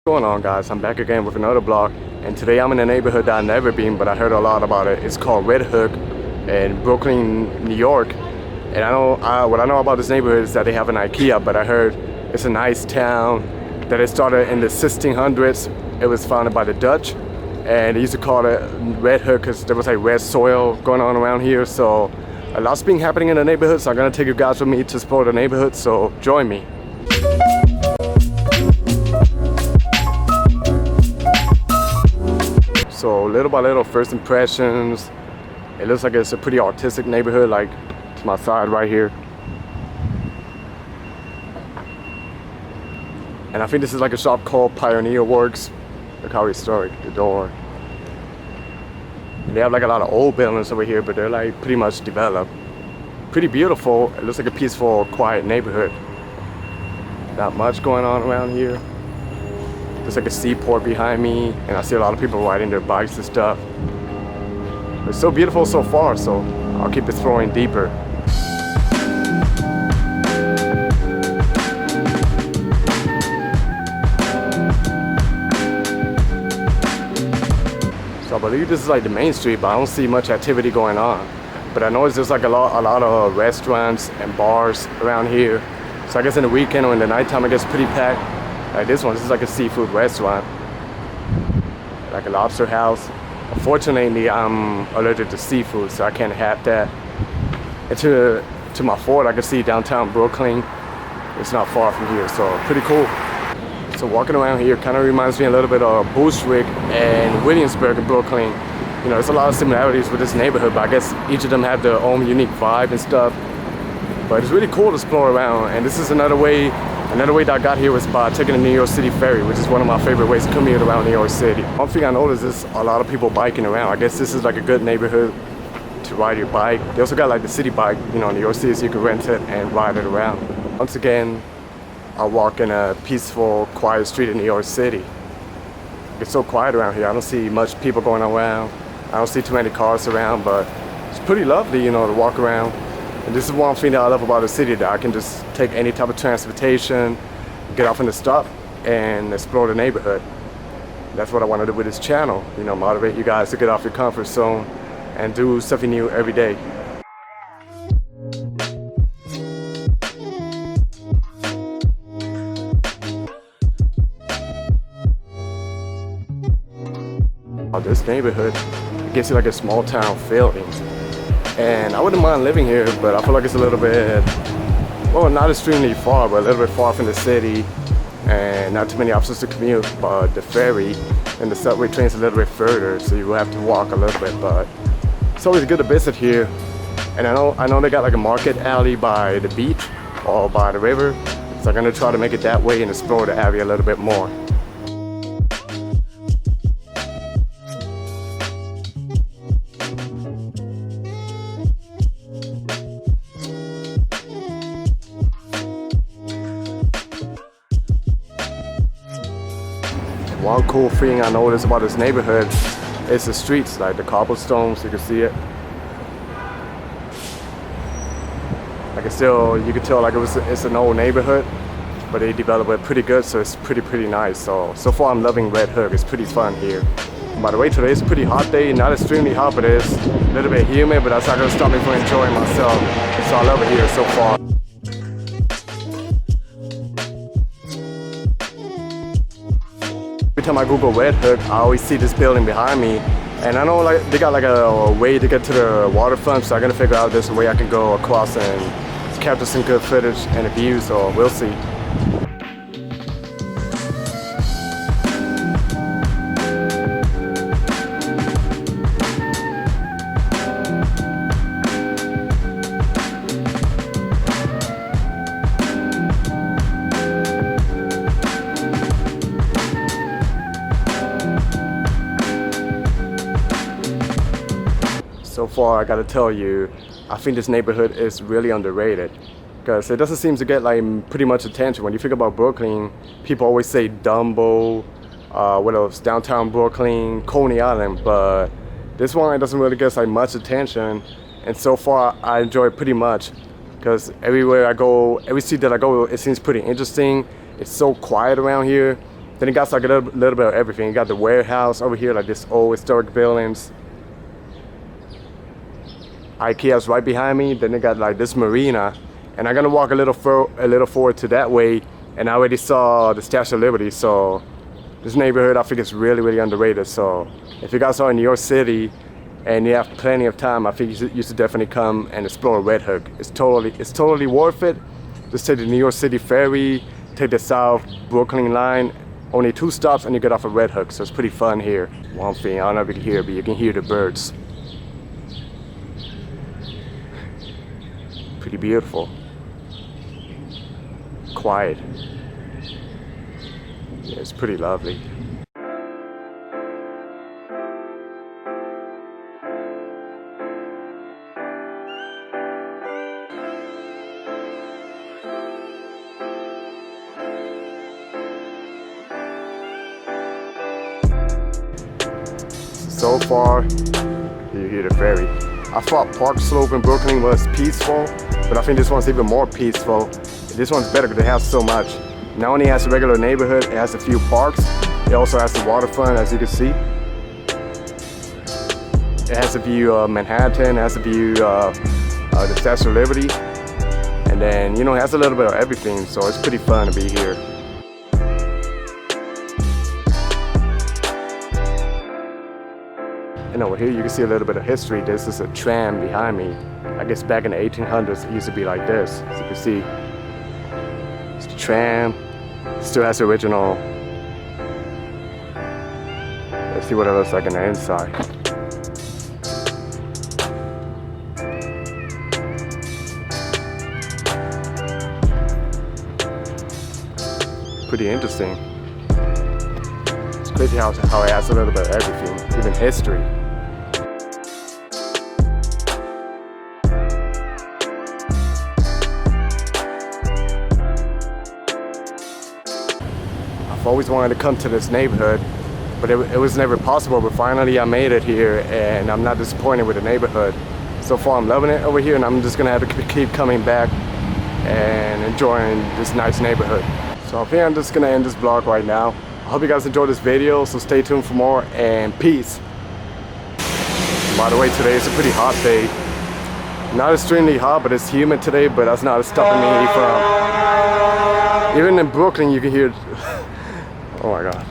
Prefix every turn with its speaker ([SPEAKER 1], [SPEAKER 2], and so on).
[SPEAKER 1] What's going on, guys? I'm back again with another vlog, and today I'm in a neighborhood that I've never been, but I heard a lot about it. It's called Red Hook in Brooklyn, New York. And what I know about this neighborhood is that they have an IKEA, but I heard it's a nice town that it started in the 1600s. It was founded by the Dutch, and they used to call it Red Hook because there was like red soil going on around here. So a lot's been happening in the neighborhood, so I'm gonna take you guys with me to explore the neighborhood, so join me. So little by little, first impressions, it looks like it's a pretty artistic neighborhood, like to my side right here. And I think this is like a shop called Pioneer Works. Look how historic, the door. And they have like a lot of old buildings over here, but they're like pretty much developed. Pretty beautiful. It looks like a peaceful, quiet neighborhood. Not much going on around here. There's like a seaport behind me, and I see a lot of people riding their bikes and stuff. It's so beautiful so far, so I'll keep exploring deeper. So I believe this is like the main street, but I don't see much activity going on. But I know there's like a lot of restaurants and bars around here. So I guess in the weekend or in the nighttime, it gets pretty packed. Like this is like a seafood restaurant, like a lobster house. Unfortunately, I'm allergic to seafood, so I can't have that. And to my fort, I can see downtown Brooklyn. It's not far from here, so pretty cool. So walking around here kind of reminds me a little bit of Bushwick and Williamsburg in Brooklyn. You know, there's a lot of similarities with this neighborhood, but I guess each of them have their own unique vibe and stuff. But it's really cool to explore around, and this is another way that I got here was by taking the NYC Ferry, which is one of my favorite ways to commute around New York City. One thing I noticed is a lot of people biking around. I guess this is like a good neighborhood to ride your bike. They also got like the city bike, you know, in New York City, so you can rent it and ride it around. Once again, I walk in a peaceful, quiet street in New York City. It's so quiet around here. I don't see much people going around. I don't see too many cars around, but it's pretty lovely, you know, to walk around. And this is one thing that I love about the city, that I can just take any type of transportation, get off in the stop, and explore the neighborhood. That's what I want to do with this channel, you know, motivate you guys to get off your comfort zone and do something new every day. This neighborhood, it gives you like a small town feeling. And I wouldn't mind living here, but I feel like it's a little bit, well, not extremely far, but a little bit far from the city, and not too many options to commute. But the ferry and the subway train's a little bit further, so you will have to walk a little bit. But it's always good to visit here. And I know they got like a market alley by the beach or by the river, so I'm gonna try to make it that way and explore the area a little bit more. One cool thing I noticed about this neighborhood is the streets, like the cobblestones, you can see it. Like you can tell like it's an old neighborhood, but they developed it pretty good, so it's pretty nice. So far I'm loving Red Hook. It's pretty fun here. And by the way, today's a pretty hot day, not extremely hot, but it's a little bit humid, but that's not gonna stop me from enjoying myself. So I love it here so far. Every time I Google Red Hook, I always see this building behind me, and I know like they got like a way to get to the waterfront, so I'm gonna figure out this way I can go across and capture some good footage and a view, so we'll see. So far, I gotta tell you, I think this neighborhood is really underrated, because it doesn't seem to get like pretty much attention. When you think about Brooklyn, people always say Dumbo, what else, downtown Brooklyn, Coney Island, but this one doesn't really get like much attention, and so far I enjoy it pretty much, because everywhere I go, every street that I go, it seems pretty interesting. It's so quiet around here, Then it got like a little bit of everything. You got the warehouse over here, like this old historic buildings. IKEA's right behind me. Then they got like this marina, and I'm gonna walk a little forward to that way. And I already saw the Statue of Liberty. So this neighborhood, I think, is really underrated. So if you guys are in New York City and you have plenty of time, I think you should definitely come and explore Red Hook. It's totally worth it. Just take the New York City Ferry, take the South Brooklyn line. Only 2 stops and you get off of Red Hook, so it's pretty fun here. One thing, I don't know if you can hear it, but you can hear the birds. Pretty beautiful. Quiet. Yeah, it's pretty lovely. So far, you hear the ferry. I thought Park Slope in Brooklyn was peaceful, but I think this one's even more peaceful. This one's better because it has so much. Not only has a regular neighborhood, it has a few parks. It also has the waterfront, as you can see. It has a view of Manhattan, it has a view of the Statue of Liberty. And then, you know, it has a little bit of everything, so it's pretty fun to be here. And over here you can see a little bit of history. This is a tram behind me. I guess back in the 1800s it used to be like this. As you can see, it's the tram. It still has the original. Let's see what it looks like on the inside. Pretty interesting. It's crazy how it has a little bit of everything, even history. I've always wanted to come to this neighborhood, but it was never possible. But finally I made it here, and I'm not disappointed with the neighborhood. So far I'm loving it over here, and I'm just gonna have to keep coming back and enjoying this nice neighborhood. So I think I'm just gonna end this vlog right now. I hope you guys enjoyed this video, so stay tuned for more, and peace. By the way, today is a pretty hot day. Not extremely hot, but it's humid today, but that's not stopping me from... Even in Brooklyn you can hear... Oh my God.